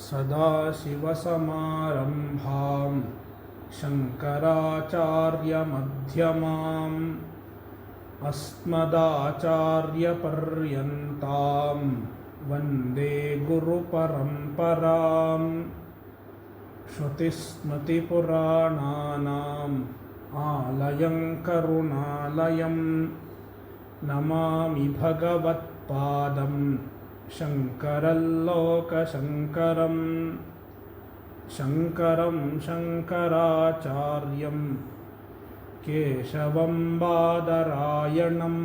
सदाशिवसमारम्भां शङ्कराचार्यमध्यमाम् अस्मदाचार्यपर्यन्तां वन्दे गुरुपरम्पराम् श्रुतिस्मृतिपुराणानाम् आलयं करुणालयं नमामि भगवत्पादं शङ्करं लोकशङ्करं शङ्करं शङ्कराचार्यं केशवं बादरायणं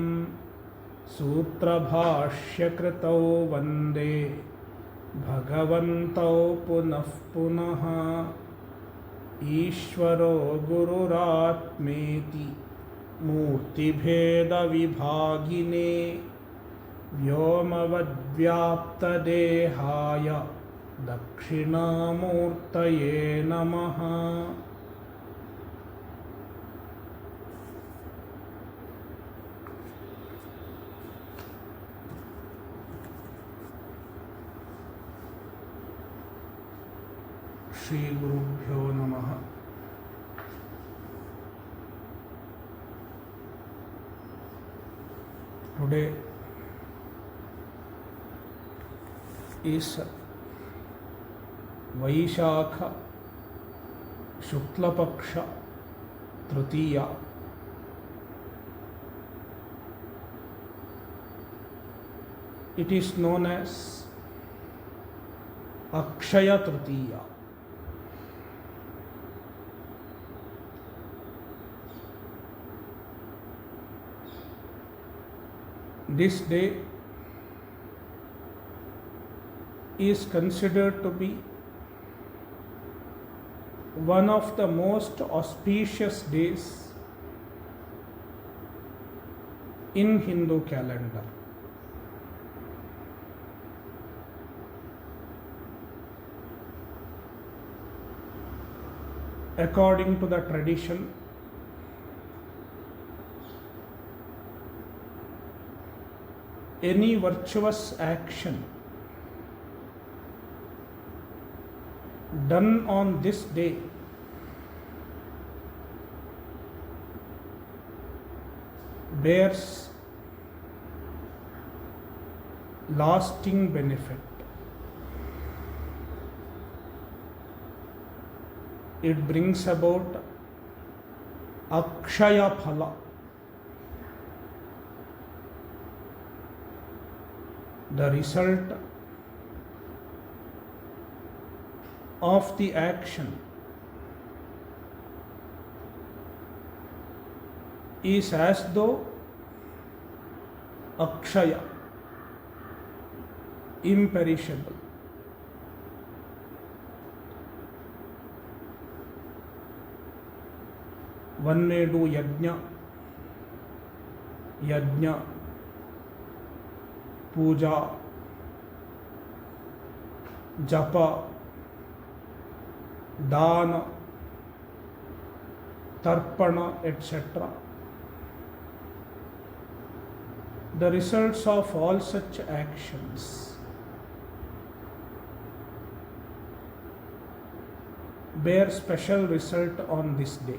सूत्रभाष्यकृतौ वन्दे भगवन्तौ पुनः पुनः ईश्वरो गुरुरात्मेति मूर्तिभेदविभागिने व्योमवद्व्याप्तदेहाय दक्षिणामूर्तये नमः। श्री गुरुभ्यो नमः। Today is Vaishakha Shukla Paksha Tritiya. It is known as Akshaya Tritiya. This day is considered to be one of the most auspicious days in Hindu calendar. According to the tradition, any virtuous action done on this day bears lasting benefit. It brings about Akshaya Phala, the result of the action is as though Akshaya, imperishable. One may do yajna, puja, japa, dana, tarpana, etc. The results of all such actions bear special result on this day.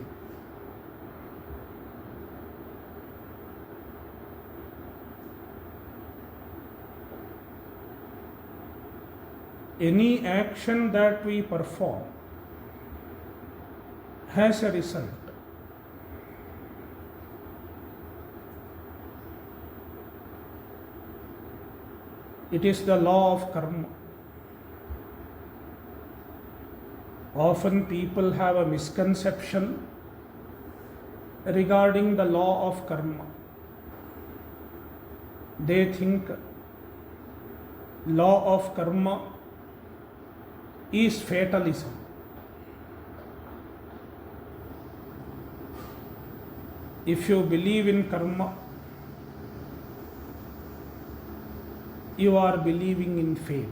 Any action that we perform has a result. It is the law of karma. Often people have a misconception regarding the law of karma. They think law of karma is fatalism. If you believe in karma, you are believing in fate.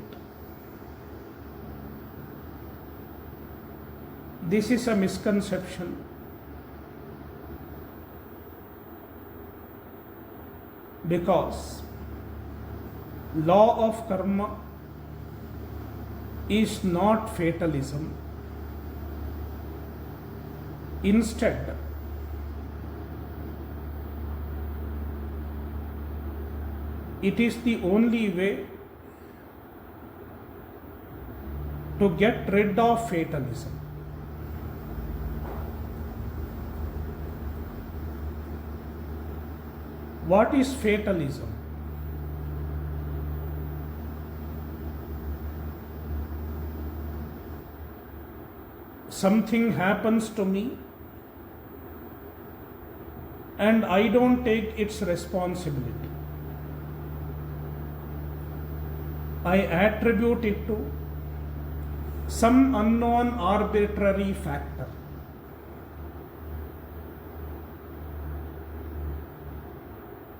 This is a misconception. Because law of karma is not fatalism. Instead, it is the only way to get rid of fatalism. What is fatalism? Something happens to me and I don't take its responsibility. I attribute it to some unknown arbitrary factor.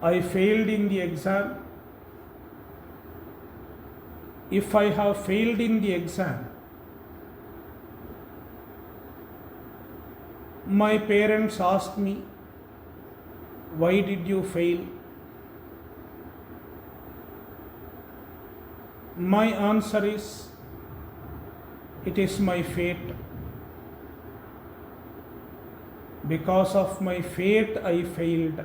I failed in the exam. If I have failed in the exam, my parents asked me, "Why did you fail?" My answer is, it is my fate. Because of my fate, I failed.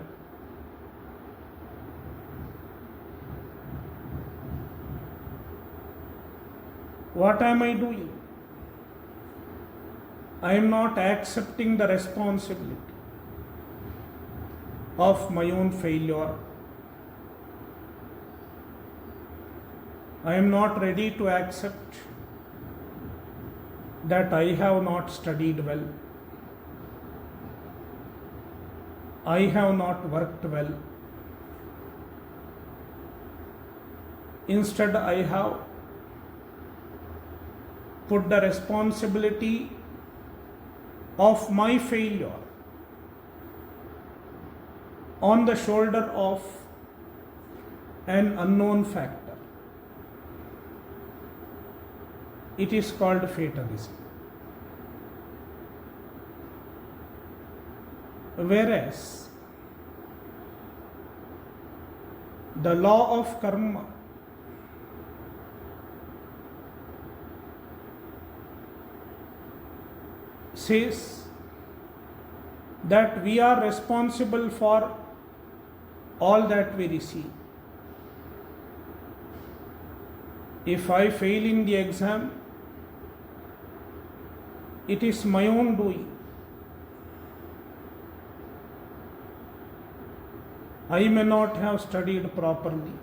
What am I doing? I am not accepting the responsibility of my own failure. I am not ready to accept that I have not studied well. I have not worked well. Instead, I have put the responsibility of my failure on the shoulder of an unknown factor. It is called fatalism. Whereas the law of karma says that we are responsible for all that we receive. If I fail in the exam, it is my own doing. I may not have studied properly.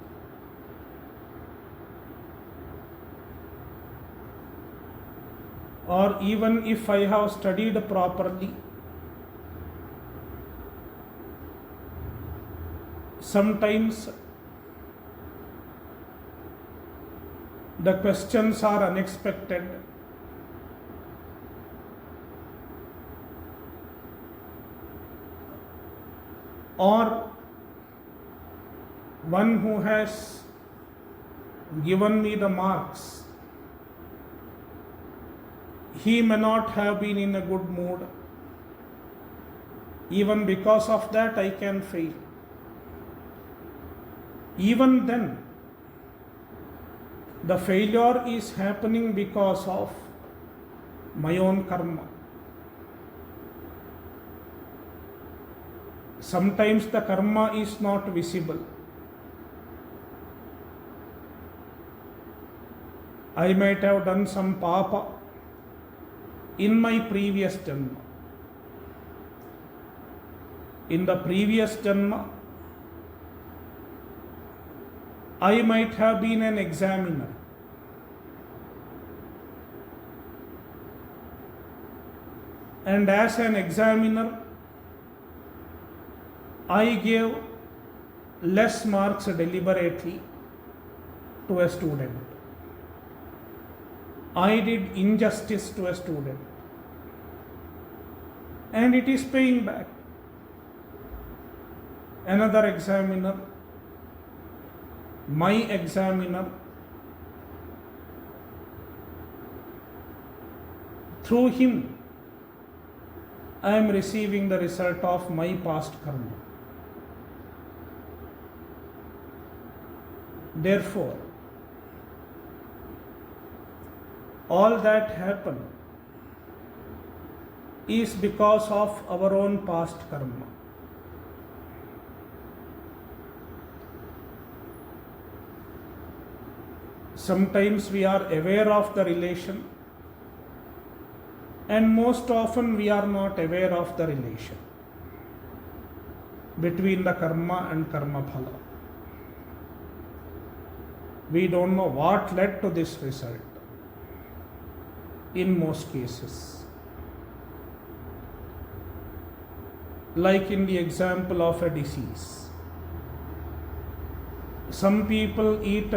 Or even if I have studied properly, sometimes the questions are unexpected. Or one who has given me the marks, he may not have been in a good mood. Even because of that, I can fail. Even then, the failure is happening because of my own karma. Sometimes the karma is not visible. I might have done some papa in my previous janma. In the previous janma, I might have been an examiner. And as an examiner, I gave less marks deliberately to a student. I did injustice to a student. And it is paying back. Another examiner, my examiner, through him, I am receiving the result of my past karma. Therefore, all that happen is because of our own past karma. Sometimes we are aware of the relation, and most often we are not aware of the relation between the karma and karma phala. We don't know what led to this result in most cases. Like in the example of a disease. Some people eat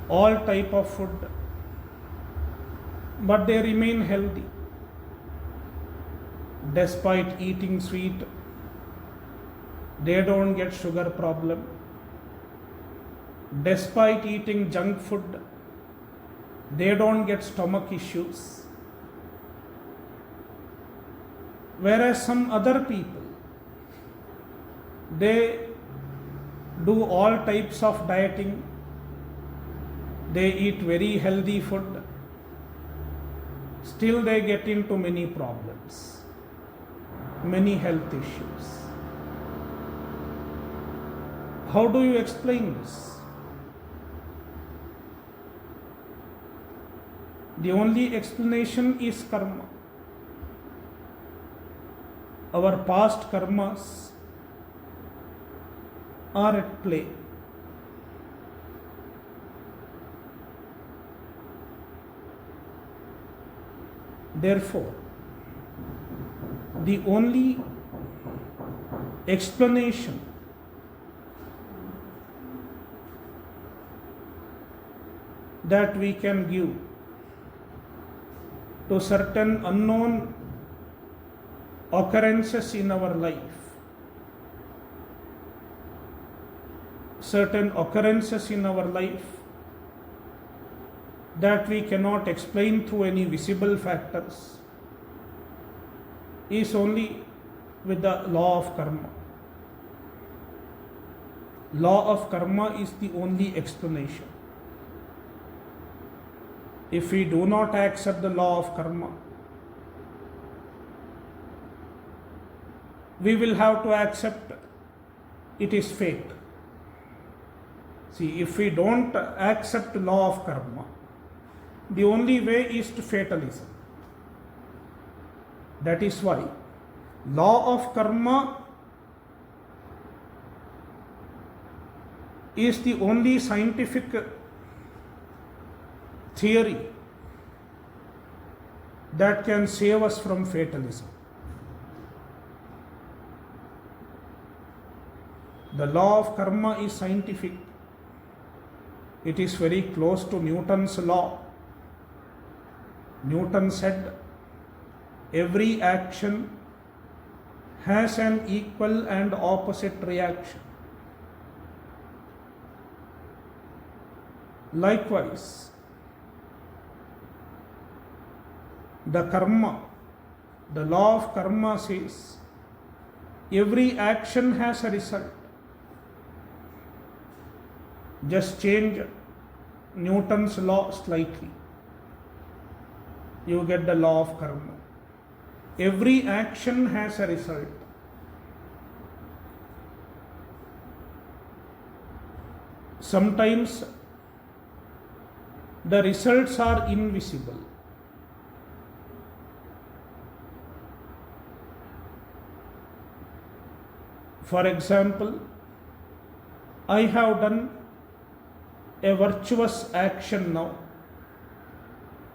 all type of food, but they remain healthy. Despite eating sweet, they don't get sugar problem. Despite eating junk food, they don't get stomach issues. Whereas some other people, they do all types of dieting, they eat very healthy food, still they get into many problems, many health issues. How do you explain this? The only explanation is karma. Our past karmas are at play. Therefore, the only explanation that we can give to certain unknown occurrences in our life, certain occurrences in our life that we cannot explain through any visible factors, is only with the law of karma. Law of karma is the only explanation. If we do not accept the law of karma, we will have to accept it is fate. See, if we don't accept law of karma, the only way is to fatalism. That is why law of karma is the only scientific theory that can save us from fatalism. The law of karma is scientific. It is very close to Newton's law. Newton said, every action has an equal and opposite reaction. Likewise, the karma, the law of karma says, every action has a result. Just change Newton's law slightly, you get the law of karma. Every action has a result. Sometimes the results are invisible. For example, I have done a virtuous action now.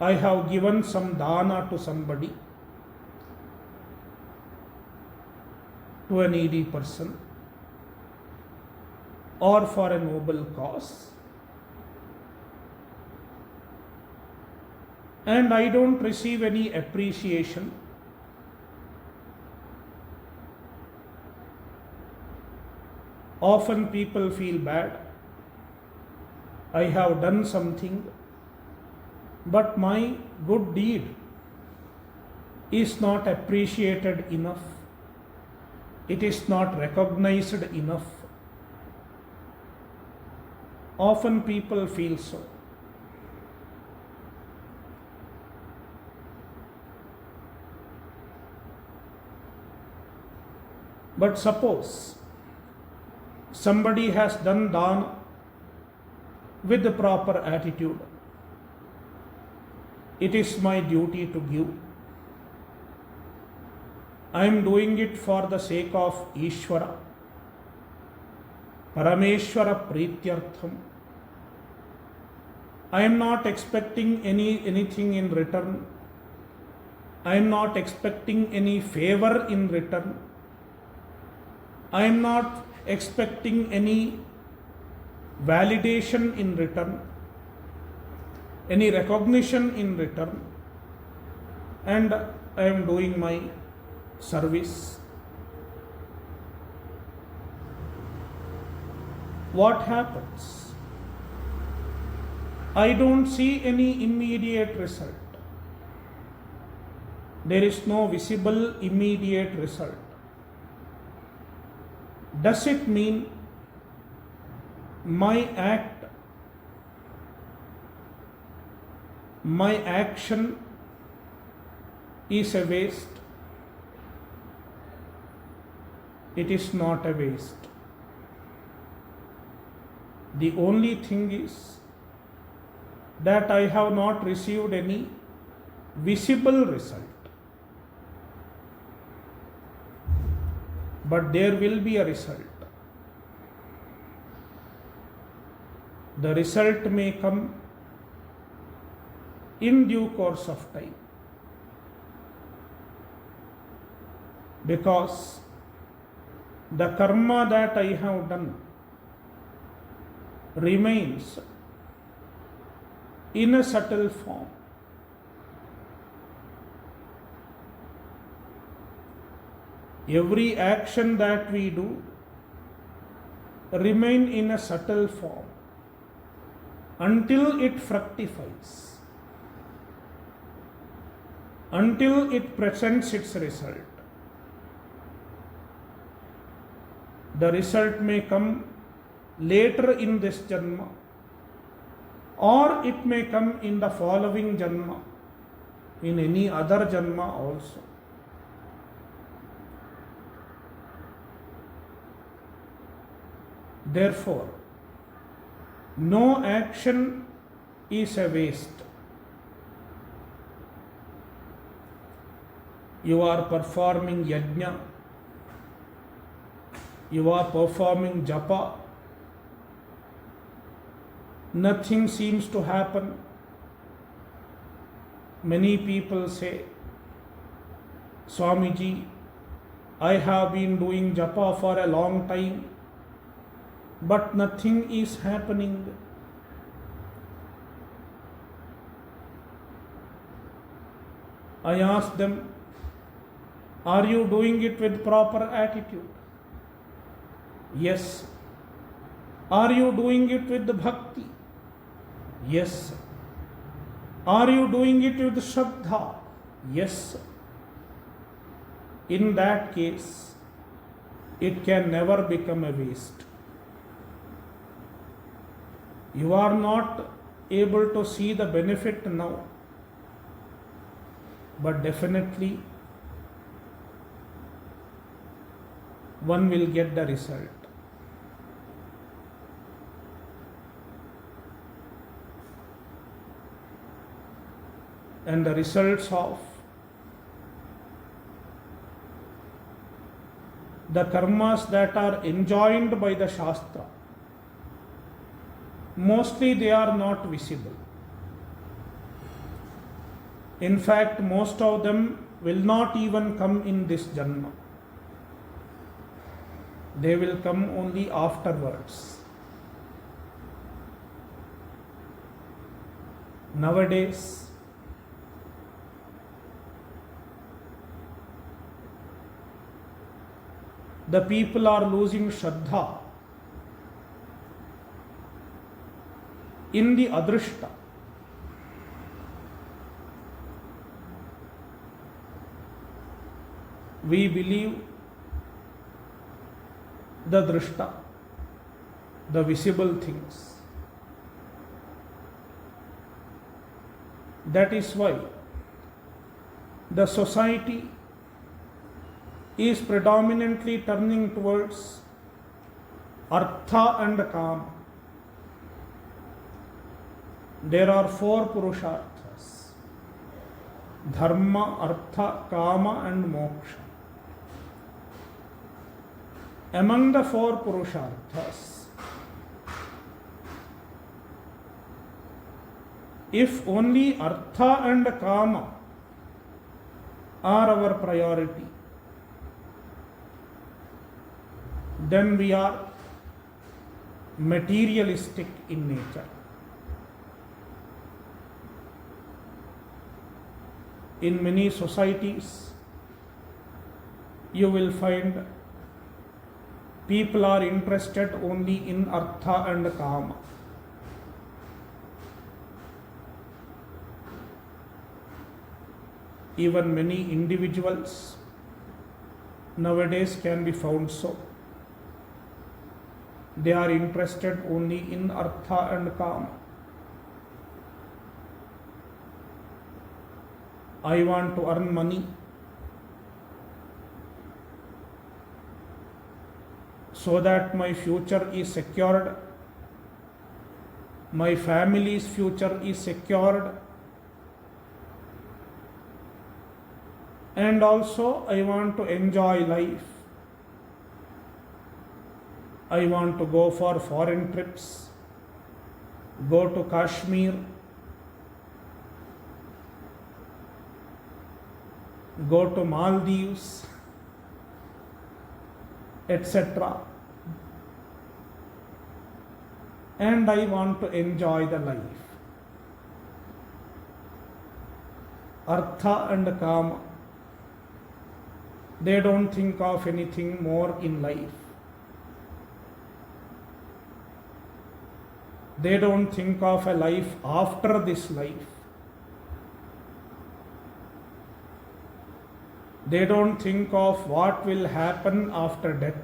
I have given some dana to somebody, to a needy person, or for a noble cause, and I don't receive any appreciation. Often people feel bad. I have done something, but my good deed is not appreciated enough. It is not recognized enough. Often people feel so. But suppose somebody has done dana with the proper attitude, it is my duty to give. I am doing it for the sake of Ishvara, Parameshwara Prityartham. I am not expecting anything in return. I am not expecting any favor in return. I am not expecting any validation in return, any recognition in return, and I am doing my service. What happens? I don't see any immediate result. There is no visible immediate result. Does it mean my act, my action is a waste? It is not a waste. The only thing is that I have not received any visible result. But there will be a result. The result may come in due course of time, because the karma that I have done remains in a subtle form. Every action that we do remain in a subtle form until it fructifies, until it presents its result. The result may come later in this janma, or it may come in the following janma, in any other janma also. Therefore, no action is a waste. You are performing yajna, you are performing japa, nothing seems to happen. Many people say, Swamiji, I have been doing japa for a long time, but nothing is happening. I ask them, are you doing it with proper attitude? Yes. Are you doing it with bhakti? Yes. Are you doing it with Shraddha? Yes. In that case, it can never become a waste. You are not able to see the benefit now, but definitely one will get the result. And the results of the karmas that are enjoined by the Shastra, mostly they are not visible. In fact, most of them will not even come in this janma. They will come only afterwards. Nowadays, the people are losing Shraddha in the Adrishta. We believe the Drishta, the visible things. That is why the society is predominantly turning towards artha and kama. There are four purusharthas: dharma, artha, kama and moksha. Among the four purusharthas, if only artha and kama are our priority, then we are materialistic in nature. In many societies, you will find people are interested only in artha and kama. Even many individuals nowadays can be found so. They are interested only in artha and kama. I want to earn money so that my future is secured, my family's future is secured, and also I want to enjoy life. I want to go for foreign trips, go to Kashmir, go to Maldives, etc. And I want to enjoy the life. Artha and kama, they don't think of anything more in life. They don't think of a life after this life. They don't think of what will happen after death.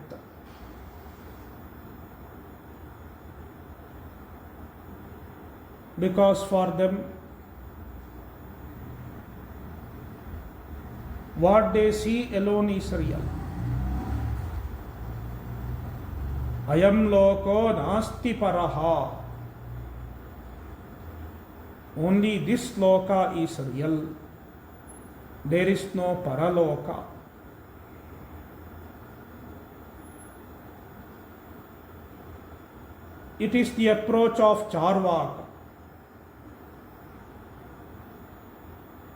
Because for them, what they see alone is real. Ayam loko nasti paraha. Only this loka is real. There is no paraloka. It is the approach of Charvaka.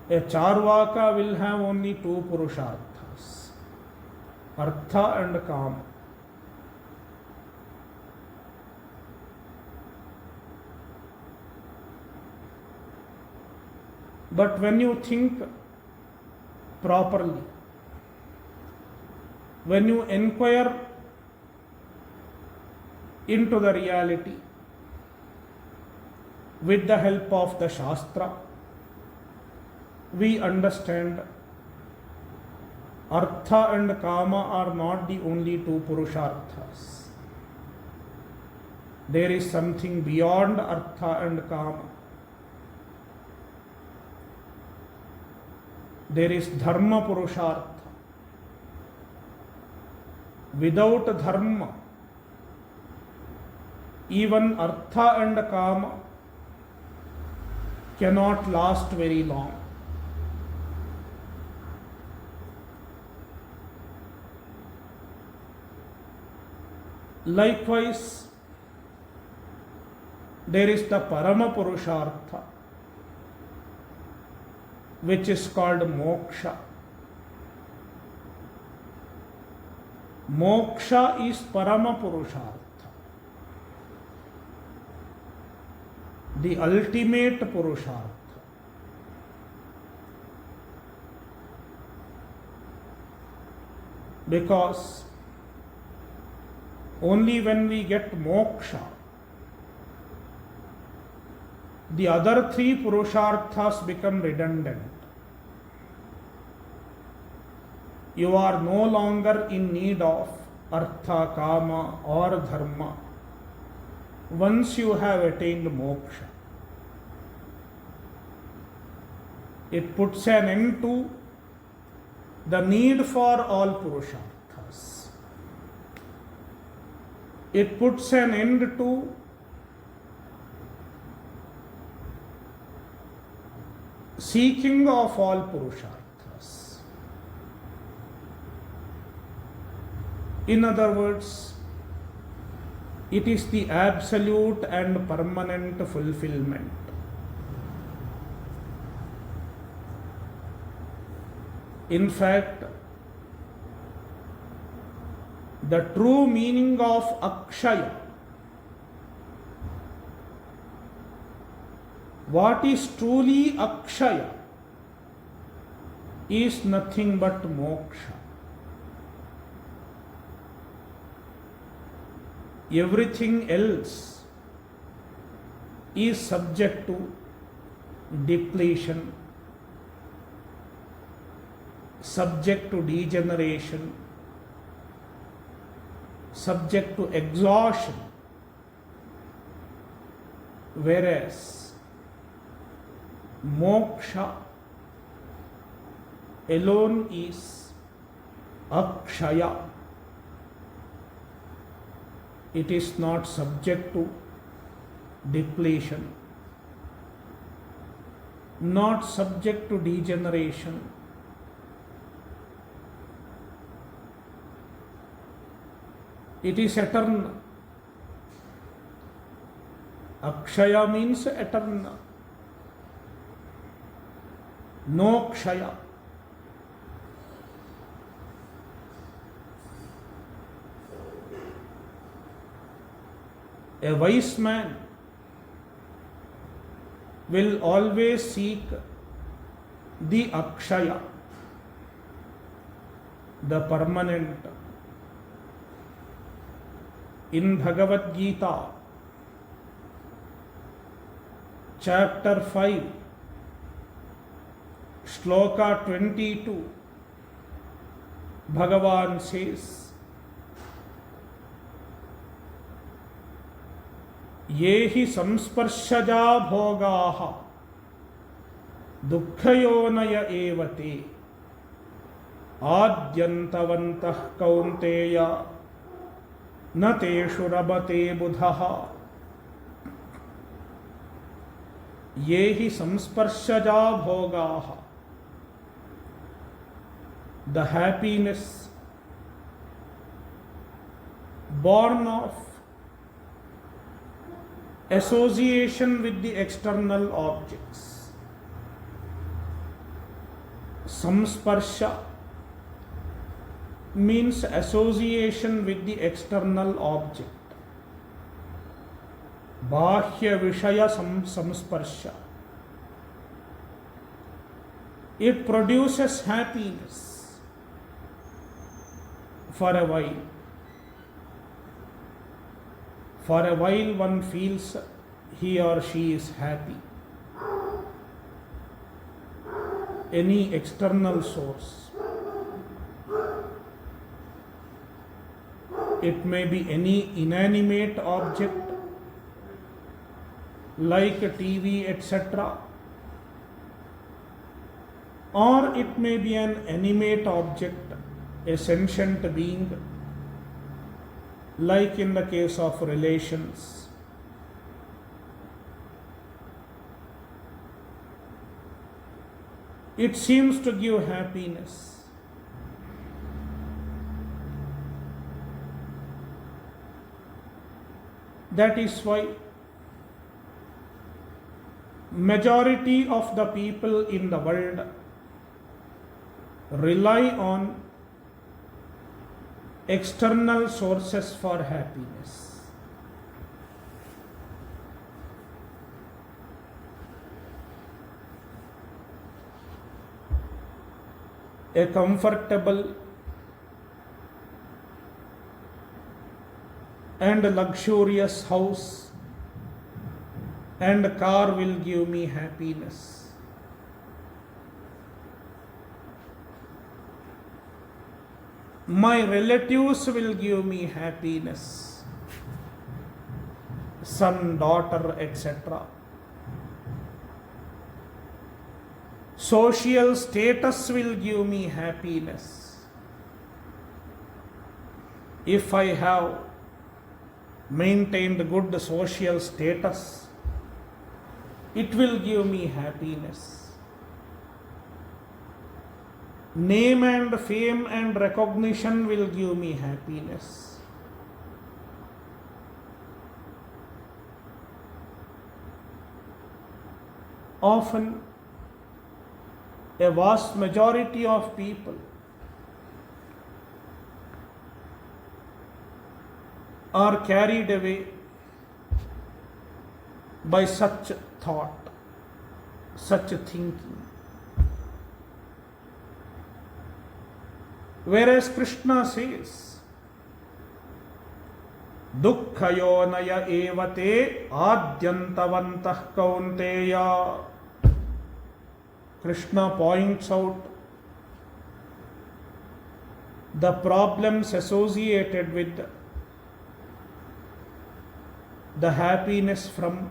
A Charvaka will have only two purusharthas, artha and kama. But when you think properly, when you inquire into the reality with the help of the Shastra, we understand artha and kama are not the only two purusharthas. There is something beyond artha and kama. There is dharma purushartha. Without dharma, even artha and kama cannot last very long. Likewise, there is the parama purushartha, which is called moksha. Moksha is parama purushartha, the ultimate purushartha. Because only when we get moksha, the other three purusharthas become redundant. You are no longer in need of artha, kama or dharma once you have attained moksha. It puts an end to the need for all purusharthas. It puts an end to seeking of all purusharthas. In other words, it is the absolute and permanent fulfillment. In fact, the true meaning of akshaya, what is truly akshaya, is nothing but moksha. Everything else is subject to depletion, subject to degeneration, subject to exhaustion, whereas moksha alone is akshaya. It is not subject to depletion, not subject to degeneration. It is eternal. Akshaya means eternal. No kshaya. A wise man will always seek the akshaya, the permanent. In Bhagavad Gita, chapter 5, shloka 22, Bhagavan says, ये हि संस्पर्शजा भोगाः दुःखयोनय एव ते आद्यन्तवन्तः कौन्तेय न तेषु रमते बुधः. ये हि संस्पर्शजा भोगाः, the happiness born of association with the external objects. Samsparsha means association with the external object. Bahya Vishaya Samsparsha. It produces happiness for a while. For a while one feels he or she is happy. Any external source. It may be any inanimate object like a TV, etc. Or it may be an animate object, a sentient being, like in the case of relations. It seems to give happiness. That is why majority of the people in the world rely on external sources for happiness. A comfortable and luxurious house and car will give me happiness. My relatives will give me happiness. Son, daughter, etc. Social status will give me happiness. If I have maintained good social status, it will give me happiness. Name and fame and recognition will give me happiness. Often, a vast majority of people are carried away by such thought, such thinking. Whereas Krishna says, Dukkhayonaya evate adyantavantah kaunteya. Krishna points out the problems associated with the happiness from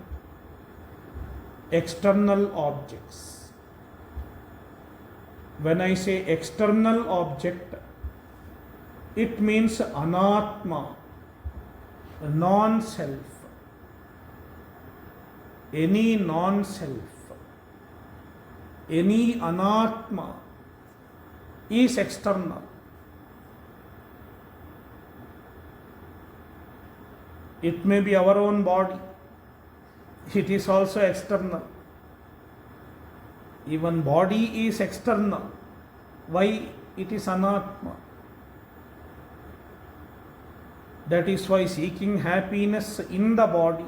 external objects. When I say external object, it means anatma, non-self. Any non-self, any anatma is external. It may be our own body, it is also external. Even body is external. Why? It is anatma. That is why seeking happiness in the body,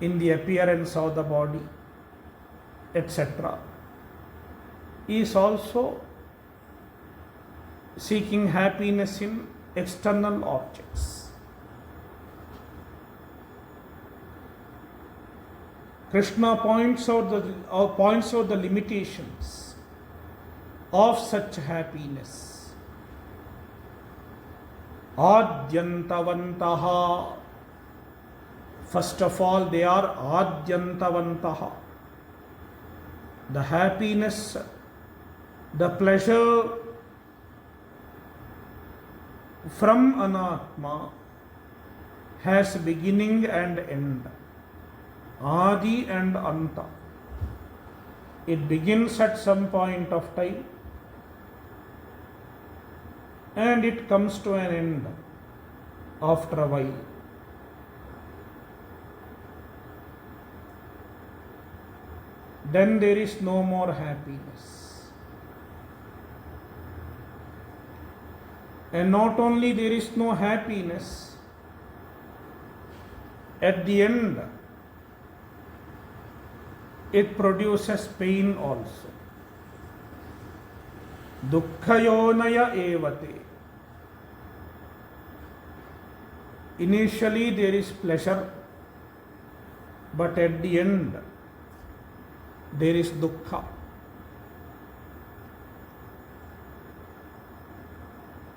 in the appearance of the body, etc., is also seeking happiness in external objects. Krishna points out the limitations of such happiness. Adyantavantaha. First of all, they are adyantavantaha. The happiness, the pleasure from anatma has beginning and end. Adi and Anta. It begins at some point of time and it comes to an end after a while. Then there is no more happiness. And not only there is no happiness, at the end it produces pain also. Dukkhayonaya evate. Initially there is pleasure, but at the end there is dukkha.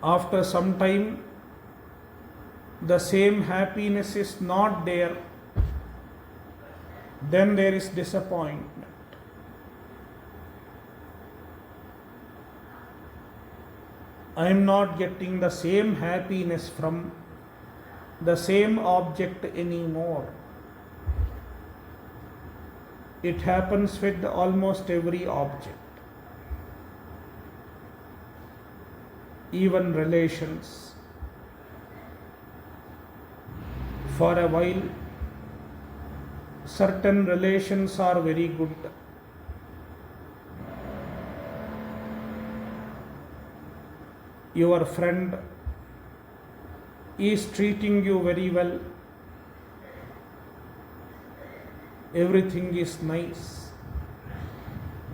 After some time, the same happiness is not there. Then there is disappointment. I am not getting the same happiness from the same object anymore. It happens with almost every object. Even relations. For a while, certain relations are very good. Your friend is treating you very well. Everything is nice.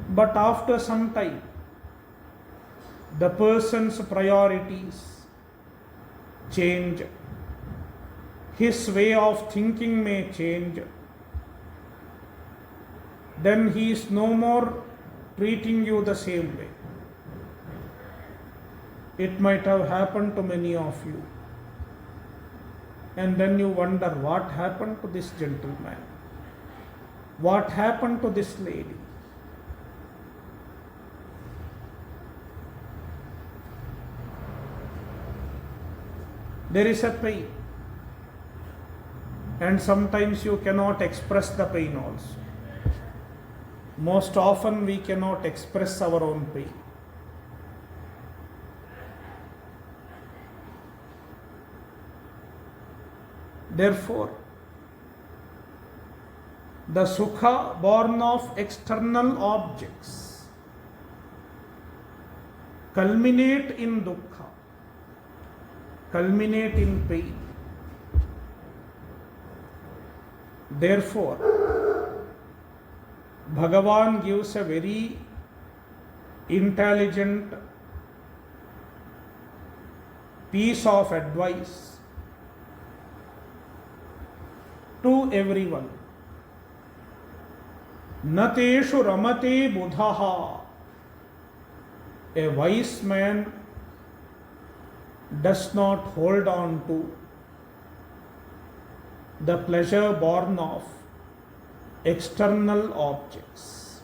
But after some time, the person's priorities change. His way of thinking may change. Then he is no more treating you the same way. It might have happened to many of you. And then you wonder what happened to this gentleman. What happened to this lady? There is a pain, and sometimes you cannot express the pain also. Most often we cannot express our own pain. Therefore, the sukha born of external objects culminate in dukkha, culminate in pain. Therefore, Bhagavan gives a very intelligent piece of advice to everyone. Nateshu ramate buddhaha. A wise man does not hold on to the pleasure born of external objects.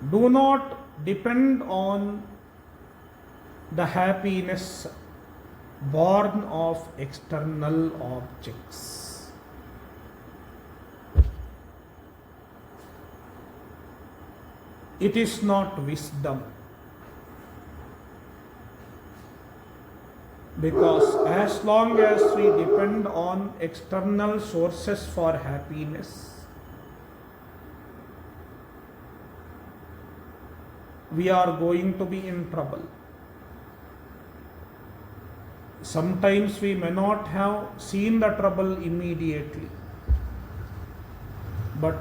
Do not depend on the happiness born of external objects. It is not wisdom. Because as long as we depend on external sources for happiness, we are going to be in trouble. Sometimes we may not have seen the trouble immediately, but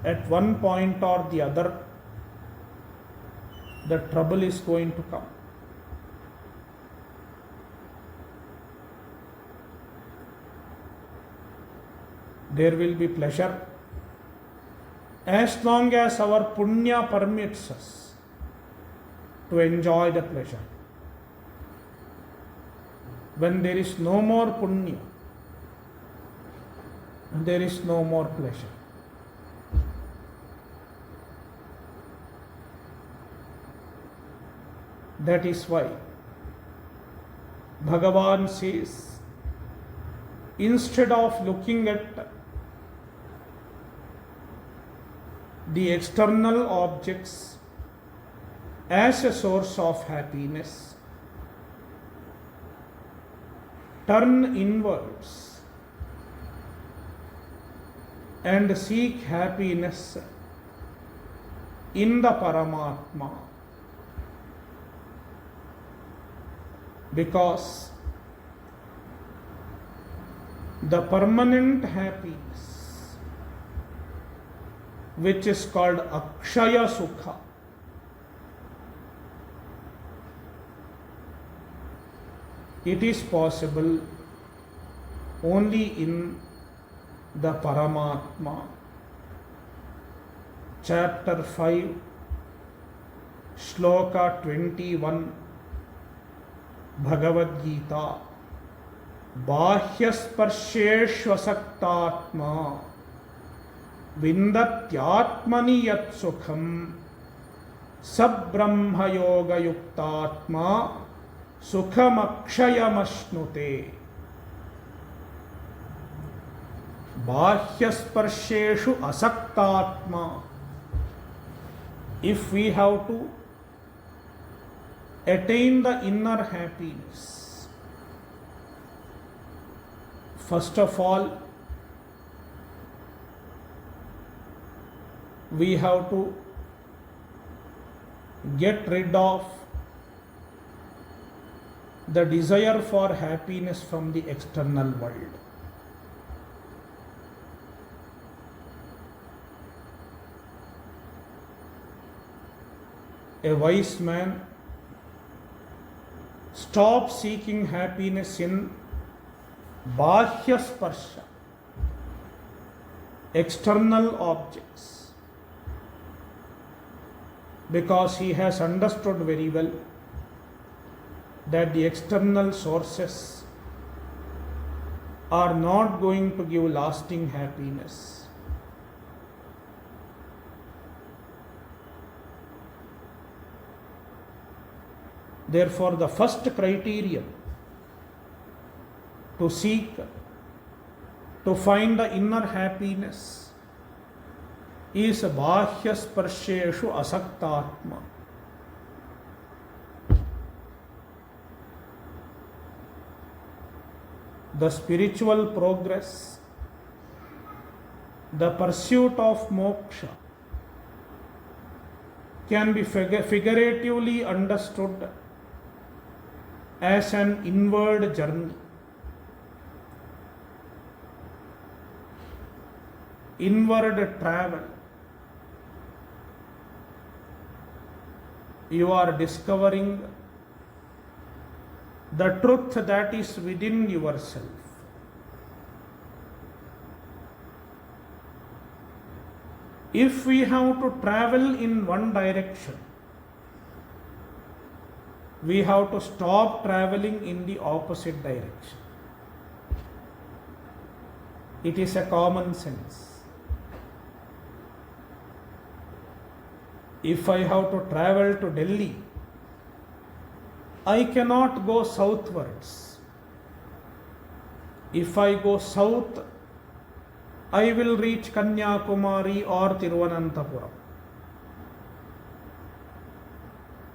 at one point or the other, the trouble is going to come. There will be pleasure as long as our punya permits us to enjoy the pleasure. When there is no more punya, there is no more pleasure. That is why Bhagavan says, instead of looking at the external objects as a source of happiness, turn inwards and seek happiness in the Paramatma. Because the permanent happiness, which is called Akshaya Sukha, it is possible only in the Paramatma. Chapter 5, Shloka 21, Bhagavad Gita. Bahyasparsheshvasaktatma vindatyatmani yat sukham sabrahma yoga yuktatma sukhamakshayamashnuте. Bahyasparsheshu asaktatma. If we have to attain the inner happiness, first of all, we have to get rid of the desire for happiness from the external world. A wise man stops seeking happiness in Bahya Sparsha, external objects, because he has understood very well that the external sources are not going to give lasting happiness. Therefore, the first criterion to seek, to find the inner happiness is bahya sparsheshu asaktatma. The spiritual progress, the pursuit of moksha can be figuratively understood as an inward journey. Inward travel. You are discovering the truth that is within yourself. If we have to travel in one direction, we have to stop traveling in the opposite direction. It is a common sense. If I have to travel to Delhi, I cannot go southwards. If I go south, I will reach Kanyakumari or Tiruvananthapuram.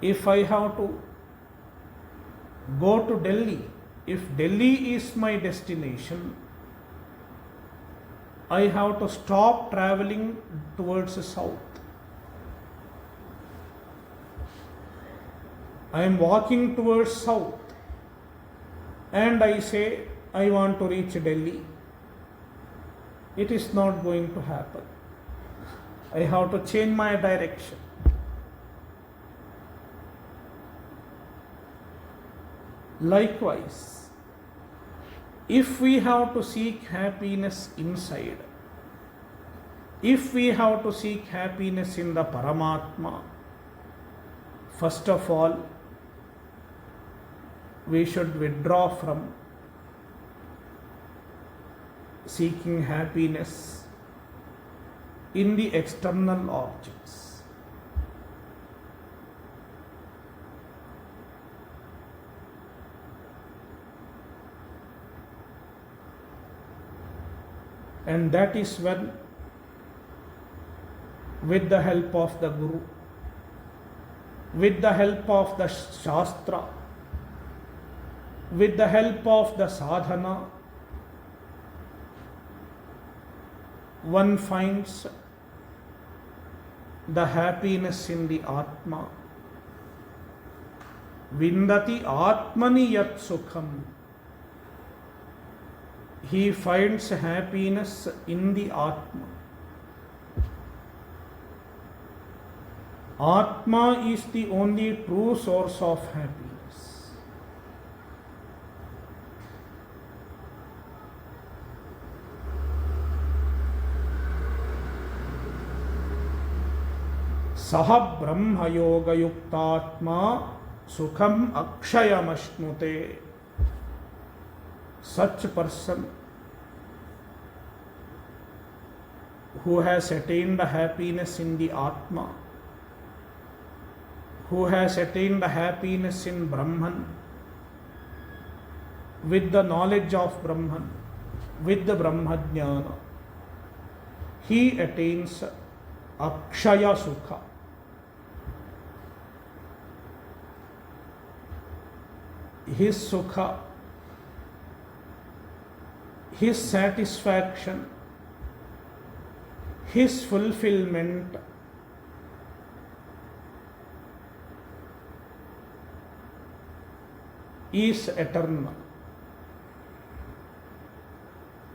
If I have to go to Delhi, if Delhi is my destination, I have to stop traveling towards the south. I am walking towards south and I say I want to reach Delhi. It is not going to happen. I have to change my direction. Likewise, if we have to seek happiness inside, if we have to seek happiness in the Paramatma, first of all, we should withdraw from seeking happiness in the external objects. And that is when, with the help of the Guru, with the help of the Shastra, with the help of the sadhana, one finds the happiness in the Atma. Vindati Atmani Yat Sukham. He finds happiness in the Atma. Atma is the only true source of happiness. Saha Brahma Yoga Yuktatma Sukham Akshayamashnute. Such person who has attained the happiness in the Atma, who has attained the happiness in Brahman, with the knowledge of Brahman, with the Brahmajnana, he attains Akshaya Sukha. His Sukha, his satisfaction, his fulfillment is eternal.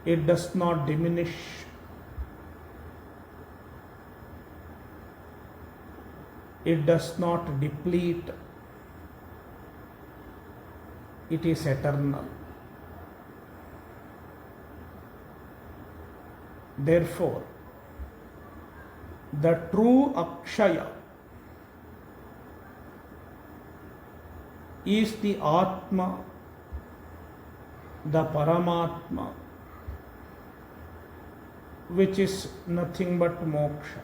It does not diminish. It does not deplete. It is eternal. Therefore, the true Akshaya is the Atma, the Paramatma, which is nothing but moksha.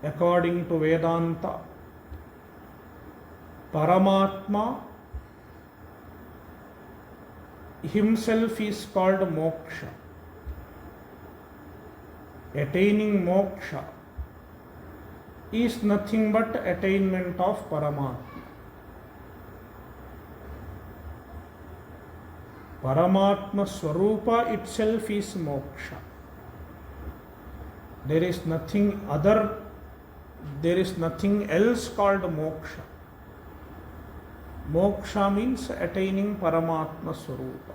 According to Vedanta, Paramatma himself is called moksha. Attaining moksha is nothing but attainment of Paramatma. Paramatma Swarupa itself is moksha. There is nothing else called moksha. Moksha means attaining Paramatma Swarupa.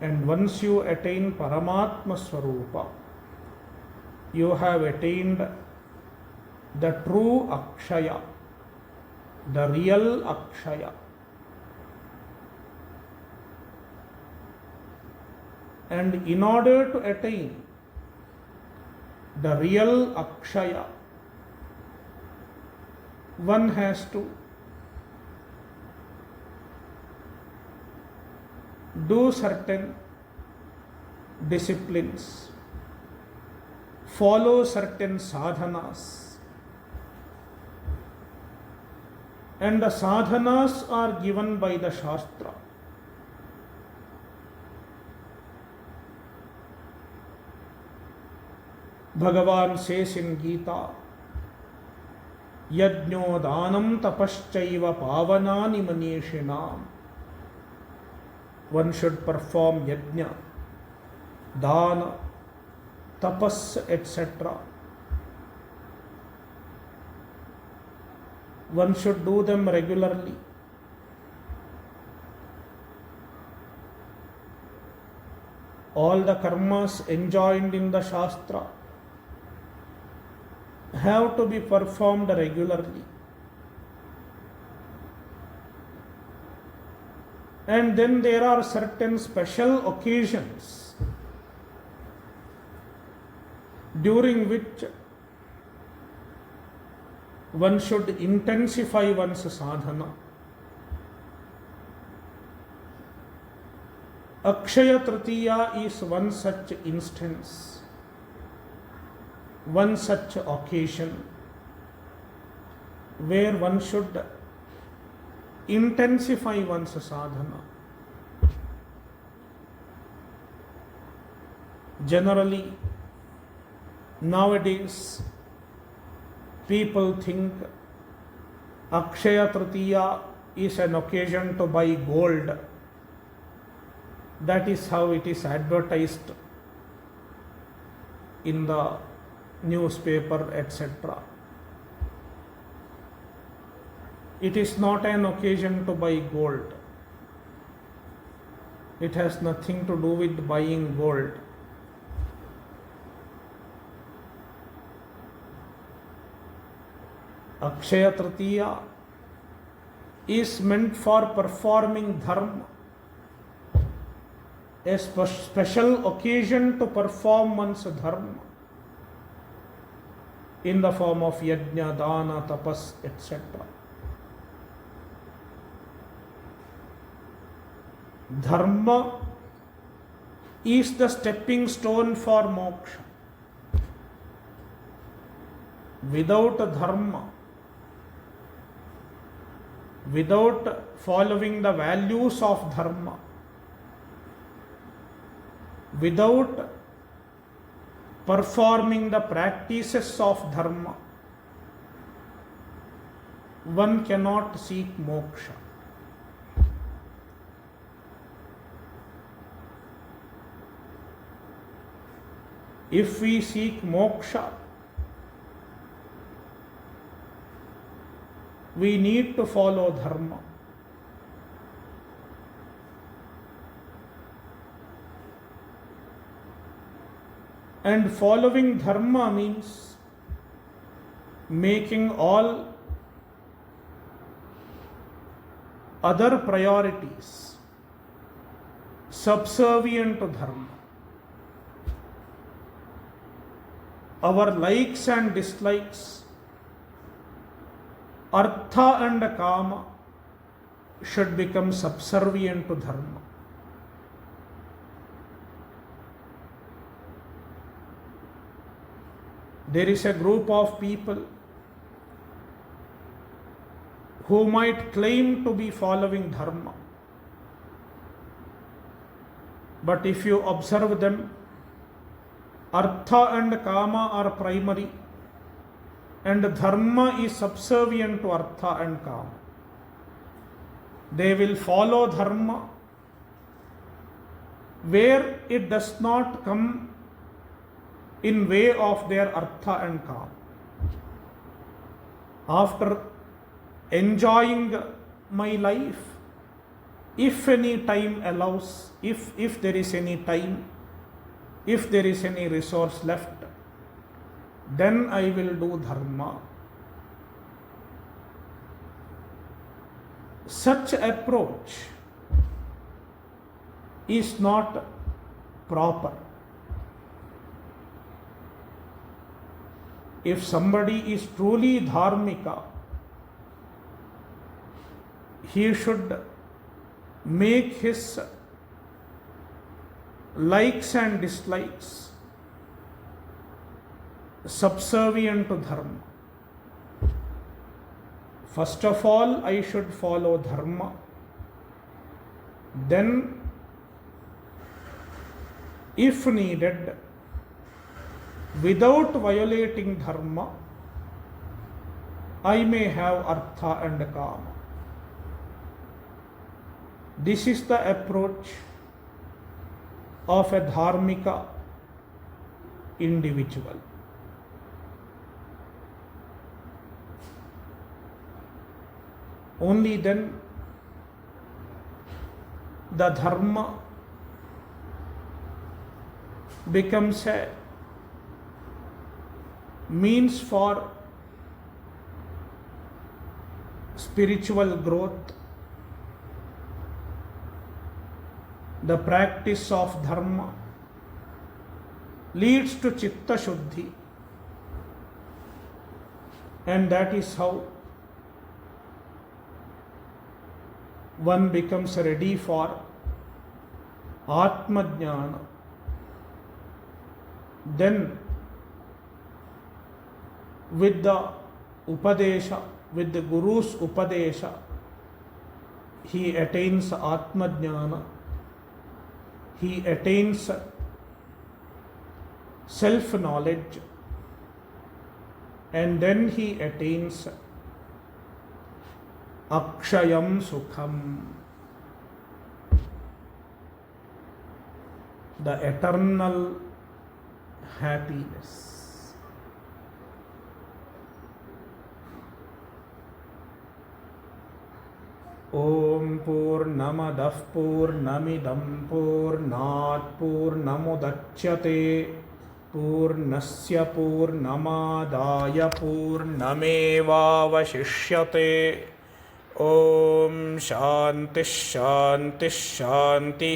And once you attain Paramatma Swarupa, you have attained the true Akshaya, the real Akshaya. And in order to attain the real Akshaya, one has to do certain disciplines, follow certain sadhanas, and the sadhanas are given by the Shastra. Bhagavan says in Gita, Yajno Dhanam Tapaschaiva Pavanani Manishinam. One should perform yajna, dana, tapas, etc. One should do them regularly. All the karmas enjoined in the Shastra have to be performed regularly. And then there are certain special occasions during which one should intensify one's sadhana. Akshaya Tritiya is one such instance, one such occasion where one should intensify one's sadhana. Generally, nowadays, people think Akshaya Tritiya is an occasion to buy gold. That is how it is advertised in the newspaper, etc. It is not an occasion to buy gold. It has nothing to do with buying gold. Akshaya Tritiya is meant for performing dharma, a special occasion to perform one's dharma in the form of yajna, dana, tapas, etc. Dharma is the stepping stone for moksha. Without dharma, without following the values of dharma, without performing the practices of dharma, one cannot seek moksha. If we seek moksha, we need to follow dharma. And following dharma means making all other priorities subservient to dharma. Our likes and dislikes, artha and kama should become subservient to dharma. There is a group of people who might claim to be following dharma, but if you observe them, artha and kama are primary, and dharma is subservient to artha and kama. They will follow dharma where it does not come in way of their artha and kama. After enjoying my life, if any time allows, if there is any time, if there is any resource left, then I will do dharma. Such approach is not proper. If somebody is truly dharmika, he should make his likes and dislikes subservient to dharma. First of all, I should follow dharma. Then, if needed, without violating dharma, I may have artha and kama. This is the approach of a dharmika individual. Only then the dharma becomes a means for spiritual growth. The practice of dharma leads to chitta shuddhi, and that is how one becomes ready for Atma Jnana. Then, with the Upadesha, with the Guru's Upadesha, he attains Atma Jnana. He attains self-knowledge, and then he attains Akshayam Sukham, the eternal happiness. Om Purnamadah Purnamidam Purnat Purnamudachyate Purnasya Purnamadaya Purnamevavashishyate. Om Shanti Shanti Shanti.